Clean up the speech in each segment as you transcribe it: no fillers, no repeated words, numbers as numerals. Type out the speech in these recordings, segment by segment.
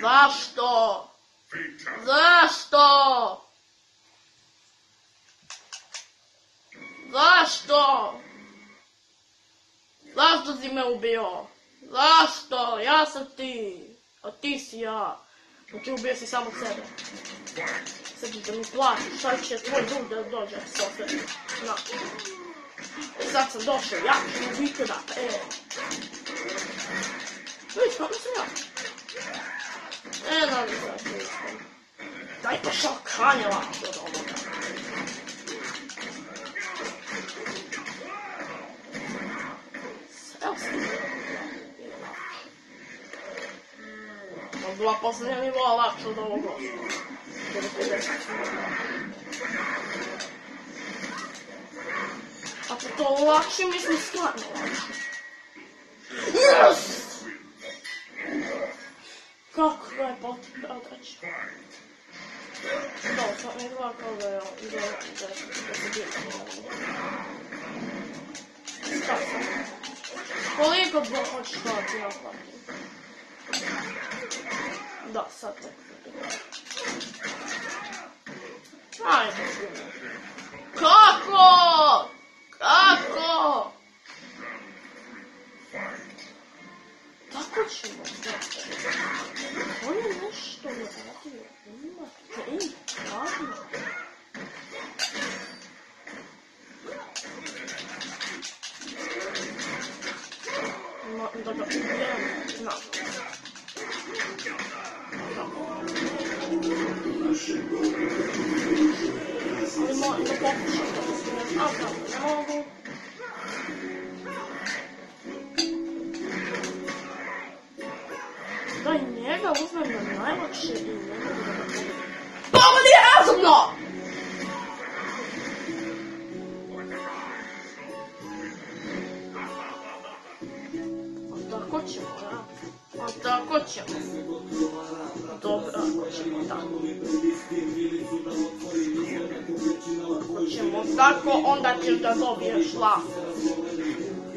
Zašto? Zašto? Zašto? Zašto si me ubio? Zašto? Ja sam ti. A ti si ja. Znači ubio si samo sebe. Sad ćeš da mi platiš, sad će tvoj drug da dođe s osvrame. No. Sad sam došao, ja ću ubiti da, Vidite kako sam ja. Da li sad nisam. Daj pa šalkanje lakše od ovoga. Evo sam. Ovo bila posljednja nivoa lakše od ovog osnovnog. Ako to lakše, mislim stvarno lakše. Yes! Kako ga je potrebno odraći? Da, sad ne gleda kao da je da se bilo. Šta sam? Koliko bi hoćeš da ti naplatim? Da, sad te. Ajde. Kako? Kako? Tako ćemo. On je nešto ne radio. Imate pravno. Da ga ubijem. Na. Ali moram da pokušam da se ne znam. Ne mogu. Da i njega uzmem na najlakše i ne mogu da ga pokušam. To mu nije razumno! A tako ćemo, ja? A tako ćemo. Dobro, ako ćemo tako. Ako ćemo tako, onda ćeš da dobiješ laku.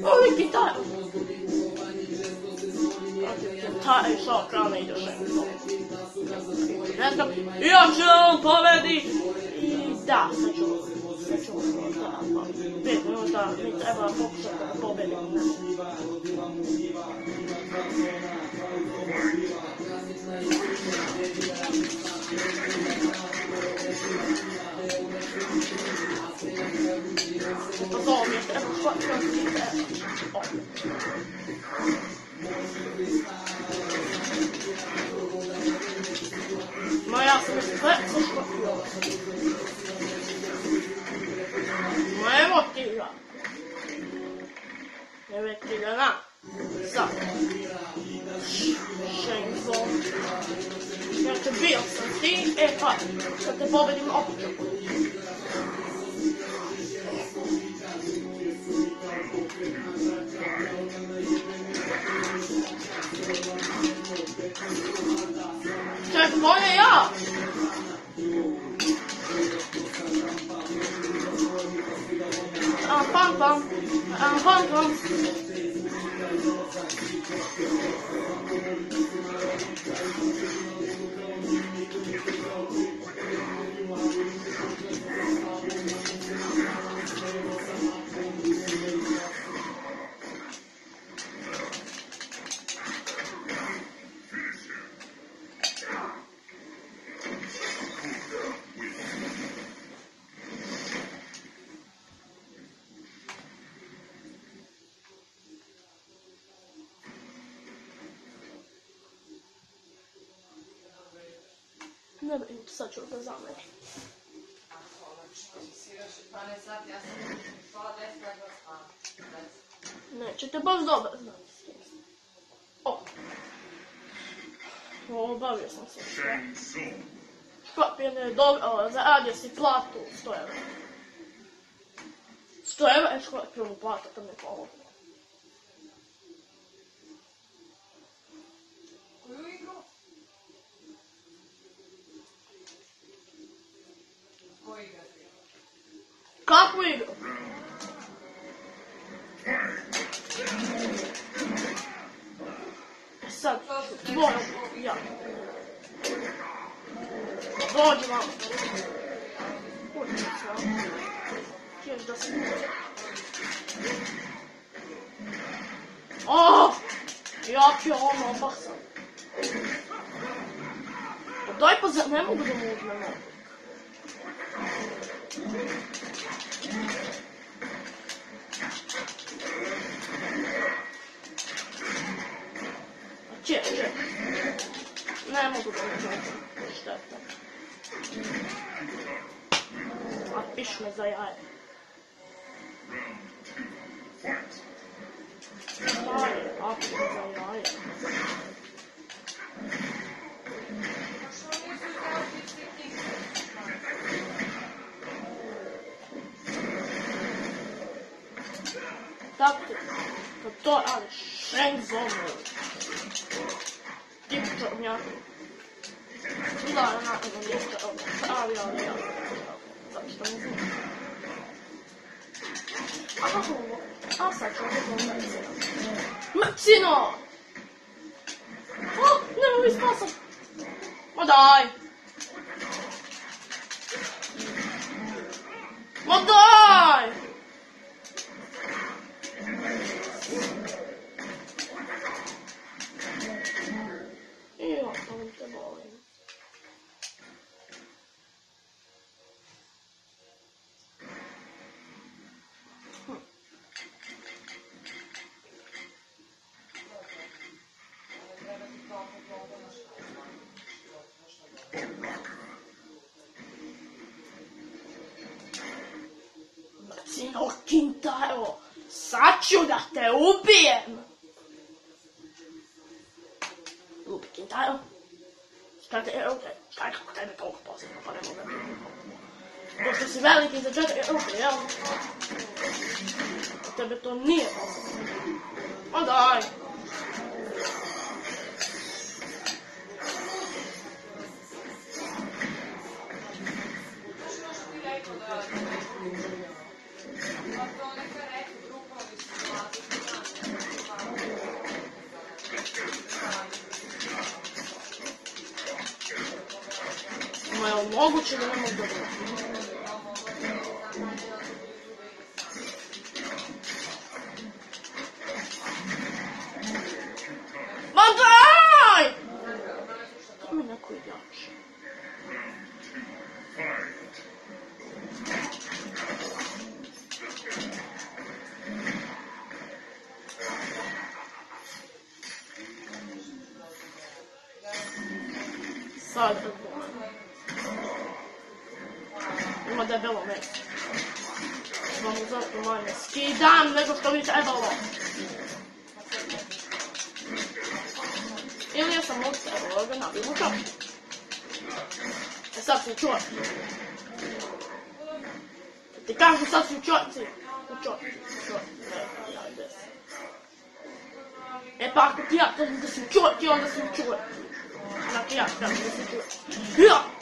Ovo gitara. Gitara i šao krana ideš. Ne znam, ja će on pobedi. I da, sad ću da, 5 minuta mi treba pokušati da pobedim. Pa to mi je treba škotiti. Ma ja sam sve škotio. Ma evo ti ga. Evo ti ga na. Sad. Šengzom. Znači bio sam ti, pa, kad te pobedim opet ću pobedim. Čekaj, bolje ja! Pam. Ne brinite, sad ću ga zameri. Nećete baš dobro znati s kim sam. Obavio sam se sve. Škorpion je dobro, zaradio si platu 100 €. 100 € je Škorpionu plata, to mi je pomogu. Kakvu igru? Sad, moram, ja. Dođi vam. Htješ da se dođe. Ja ću ono opasam. Daj pa za... ne mogu da mu uzmem ovo. Če. Ne mogu da mu uzmem. Šteta. A piš me za jaje. A piš me za jaje. Tako, kad to radiš, Šengzom, tip čornjaki. Da, nakon nije ali ja, zato što ne znam. A kako ovo? A sad ću ovo Mercino. Mercino! Ne mogu spasat. Ma daj! Ma daj! Ja, sam te volim. Marcino Quintaro, sad ću da te ubijem! Lupi Quintaro. Kaj kako tebe toliko posebno, pa ne mogu da vidim. Pošto si veliki za 4 ruke, jel? Tebe to nije posebno. Ma daj! Ma je moguće da ne mogu da Ma daj! To mi neko igrač. Sad ima debelo meso. Vam zato manje skidam nego što bi trebalo. Ili ja sam ovdje trebalo ga nabijem u čopi. E sad si u čopi. Ti kažu sad si u čopi. U čopi. E pa ako ti ja kažem da si u čopi, onda si u čopi. Znači ja kažem da si u čopi. Ja!